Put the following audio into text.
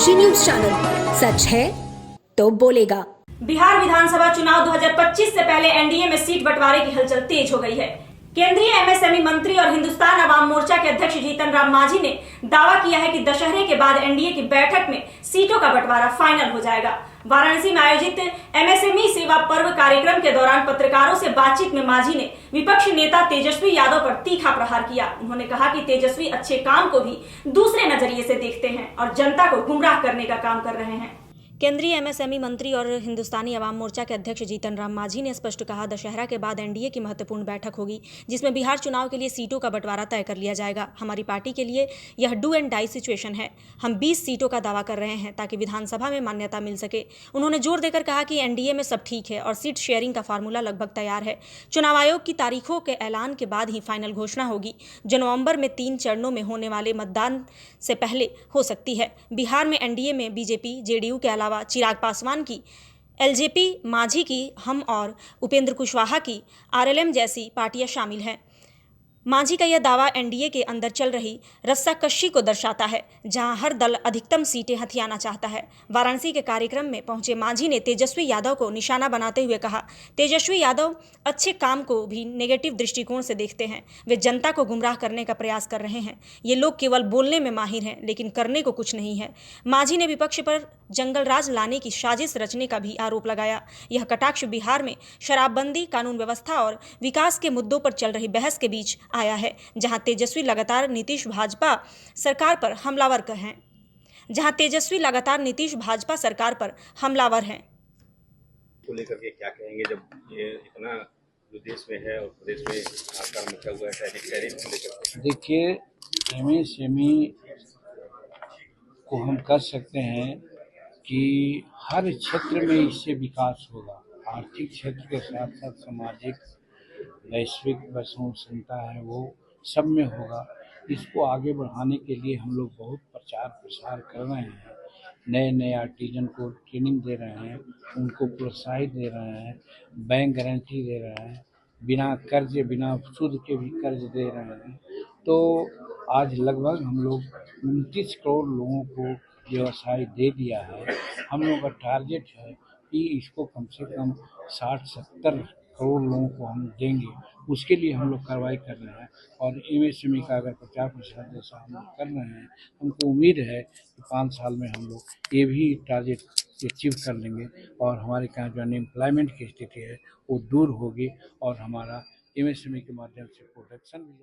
खुशी news channel, सच है तो बोलेगा। बिहार विधानसभा चुनाव 2025 से पहले एनडीए में सीट बंटवारे की हलचल तेज हो गई है। केंद्रीय एमएसएमई मंत्री और हिंदुस्तान अवाम मोर्चा के अध्यक्ष जीतन राम मांझी ने दावा किया है कि दशहरे के बाद एनडीए की बैठक में सीटों का बंटवारा फाइनल हो जाएगा। वाराणसी में आयोजित एमएसएमई सेवा पर्व कार्यक्रम के दौरान पत्रकारों से बातचीत में मांझी ने विपक्षी नेता तेजस्वी यादव पर तीखा प्रहार किया। उन्होंने कहा कि तेजस्वी अच्छे काम को भी दूसरे नजरिए से देखते हैं और जनता को गुमराह करने का काम कर रहे हैं। केंद्रीय एमएसएमई मंत्री और हिंदुस्तानी अवाम मोर्चा के अध्यक्ष जीतन राम मांझी ने स्पष्ट कहा, दशहरा के बाद एनडीए की महत्वपूर्ण बैठक होगी जिसमें बिहार चुनाव के लिए सीटों का बंटवारा तय कर लिया जाएगा। हमारी पार्टी के लिए यह डू एंड डाई सिचुएशन है। हम 20 सीटों का दावा कर रहे हैं ताकि विधानसभा में मान्यता मिल सके। उन्होंने जोर देकर कहा कि एनडीए में सब ठीक है और सीट शेयरिंग का फार्मूला लगभग तैयार है। चुनाव आयोग की तारीखों के ऐलान के बाद ही फाइनल घोषणा होगी, जो नवंबर में 3 चरणों में होने वाले मतदान से पहले हो सकती है। बिहार में एनडीए में बीजेपी, जेडीयू के अलावा चिराग पासवान की एलजेपी, मांझी की हम और उपेंद्र कुशवाहा की आरएलएम जैसी पार्टियां शामिल हैं। मांझी का यह दावा एनडीए के अंदर चल रही रस्साकशी को दर्शाता है, जहां हर दल अधिकतम सीटें हथियाना चाहता है। वाराणसी के कार्यक्रम में पहुंचे मांझी ने तेजस्वी यादव को निशाना बनाते हुए कहा, तेजस्वी यादव अच्छे काम को भी नेगेटिव दृष्टिकोण से देखते हैं। वे जनता को गुमराह करने का प्रयास कर रहे हैं। ये लोग केवल बोलने में माहिर हैं, लेकिन करने को कुछ नहीं है। मांझी ने विपक्ष पर जंगल राज लाने की साजिश रचने का भी आरोप लगाया। यह कटाक्ष बिहार में शराबबंदी, कानून व्यवस्था और विकास के मुद्दों पर चल रही बहस के बीच आया है, जहां तेजस्वी लगातार नीतीश भाजपा सरकार पर हमलावर हैं। को लेकर के क्या कहेंगे जब ये इतना जो देश में है और प्रदेश में आकार मचा हुआ है टैरिफ को लेकर? देखिए, एमएसएमई को हम कह सकते हैं कि हर क्षेत्र में इससे विकास होगा। आर्थिक क्षेत्र के साथ साथ सामाजिक, वैश्विक वसुंधरा है वो सब में होगा। इसको आगे बढ़ाने के लिए हम लोग बहुत प्रचार प्रसार कर रहे हैं। नए आर्टिजन को ट्रेनिंग दे रहे हैं, उनको प्रोत्साहित दे रहे हैं, बैंक गारंटी दे रहे हैं, बिना कर्ज बिना सूद के भी कर्ज दे रहे हैं। तो आज लगभग हम लोग 29 करोड़ लोगों को व्यवसाय दे दिया है। हम लोग का टारगेट है कि इसको कम से कम 60-70 करोड़ लोगों को हम देंगे। उसके लिए हम लोग कार्रवाई कर रहे हैं और एमएसएमई का अगर प्रचार प्रसार जैसा हम लोग कर रहे हैं, हमको उम्मीद है कि 5 साल में हम लोग ये भी टारगेट अचीव कर लेंगे और हमारे यहाँ जो अनएम्प्लॉयमेंट की स्थिति है वो दूर होगी और हमारा एमएसएमई के माध्यम से प्रोडक्शन भी